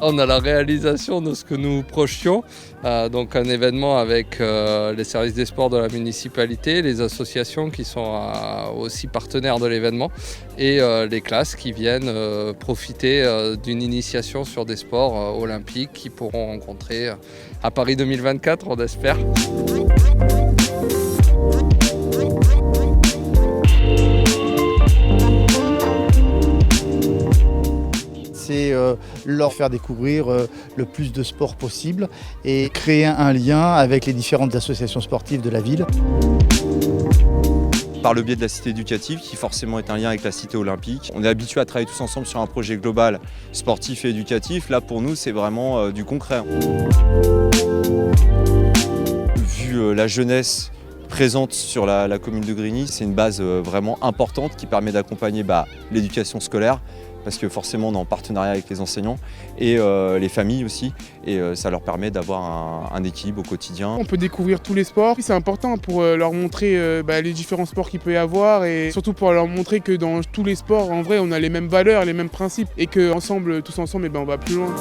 On a la réalisation de ce que nous projetions, donc un événement avec les services des sports de la municipalité, les associations qui sont aussi partenaires de l'événement et les classes qui viennent profiter d'une initiation sur des sports olympiques qu'ils pourront rencontrer à Paris 2024, on espère. C'est leur faire découvrir le plus de sport possible et créer un lien avec les différentes associations sportives de la ville. Par le biais de la cité éducative, qui forcément est un lien avec la cité olympique. On est habitué à travailler tous ensemble sur un projet global sportif et éducatif. Là, pour nous, c'est vraiment du concret. Vu la jeunesse présente sur la commune de Grigny, c'est une base vraiment importante qui permet d'accompagner l'éducation scolaire, parce que forcément on est en partenariat avec les enseignants et les familles aussi, et ça leur permet d'avoir un équilibre au quotidien. On peut découvrir tous les sports, c'est important pour leur montrer les différents sports qu'il peut y avoir, et surtout pour leur montrer que dans tous les sports, en vrai, on a les mêmes valeurs, les mêmes principes, et qu'ensemble, tous ensemble, on va plus loin.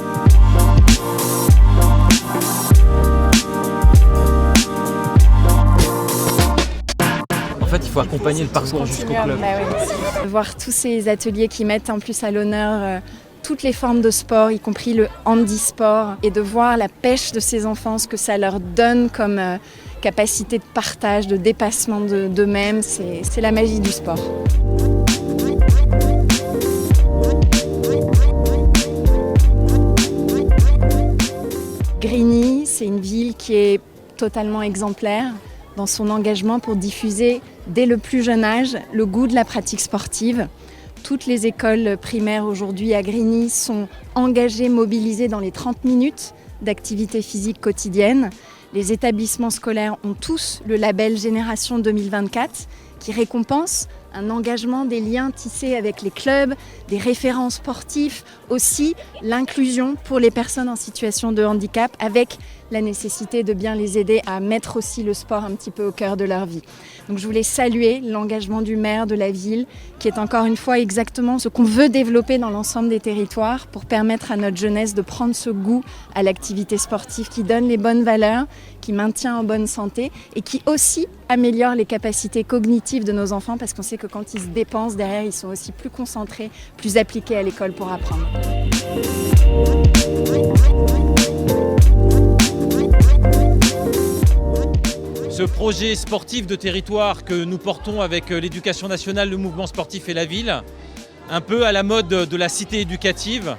En fait, il faut accompagner le parcours jusqu'au club. Voir tous ces ateliers qui mettent en plus à l'honneur toutes les formes de sport, y compris le handisport, et de voir la pêche de ces enfants, ce que ça leur donne comme capacité de partage, de dépassement d'eux-mêmes, c'est la magie du sport. Grigny, c'est une ville qui est totalement exemplaire dans son engagement pour diffuser dès le plus jeune âge le goût de la pratique sportive. Toutes les écoles primaires aujourd'hui à Grigny sont engagées, mobilisées dans les 30 minutes d'activité physique quotidienne. Les établissements scolaires ont tous le label Génération 2024 qui récompense un engagement, des liens tissés avec les clubs, des référents sportifs, aussi l'inclusion pour les personnes en situation de handicap, avec la nécessité de bien les aider à mettre aussi le sport un petit peu au cœur de leur vie. Donc je voulais saluer l'engagement du maire de la ville, qui est encore une fois exactement ce qu'on veut développer dans l'ensemble des territoires pour permettre à notre jeunesse de prendre ce goût à l'activité sportive qui donne les bonnes valeurs, qui maintient en bonne santé et qui aussi améliore les capacités cognitives de nos enfants, parce qu'on sait que quand ils se dépensent, derrière, ils sont aussi plus concentrés, plus appliqués à l'école pour apprendre. Ce projet sportif de territoire que nous portons avec l'Éducation nationale, le mouvement sportif et la ville, un peu à la mode de la cité éducative,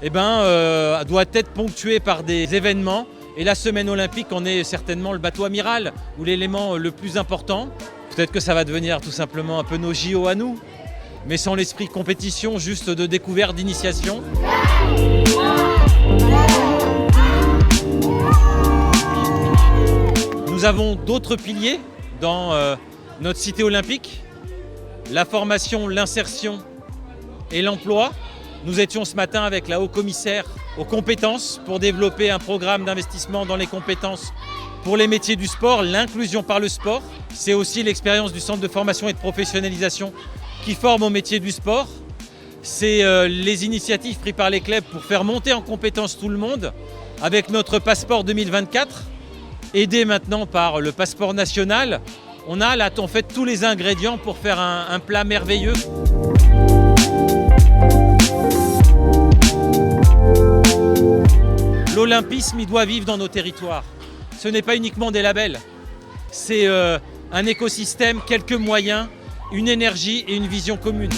doit être ponctué par des événements. Et la semaine olympique en est certainement le bateau amiral, ou l'élément le plus important. Peut-être que ça va devenir tout simplement un peu nos JO à nous, mais sans l'esprit de compétition, juste de découverte, d'initiation. Nous avons d'autres piliers dans notre cité olympique, la formation, l'insertion et l'emploi. Nous étions ce matin avec la haut-commissaire aux compétences pour développer un programme d'investissement dans les compétences pour les métiers du sport, l'inclusion par le sport. C'est aussi l'expérience du centre de formation et de professionnalisation qui forme au métier du sport. C'est les initiatives prises par les clubs pour faire monter en compétences tout le monde avec notre passeport 2024, aidé maintenant par le passeport national. On a là en fait tous les ingrédients pour faire un plat merveilleux. L'olympisme, il doit vivre dans nos territoires. Ce n'est pas uniquement des labels, c'est un écosystème, quelques moyens, une énergie et une vision commune.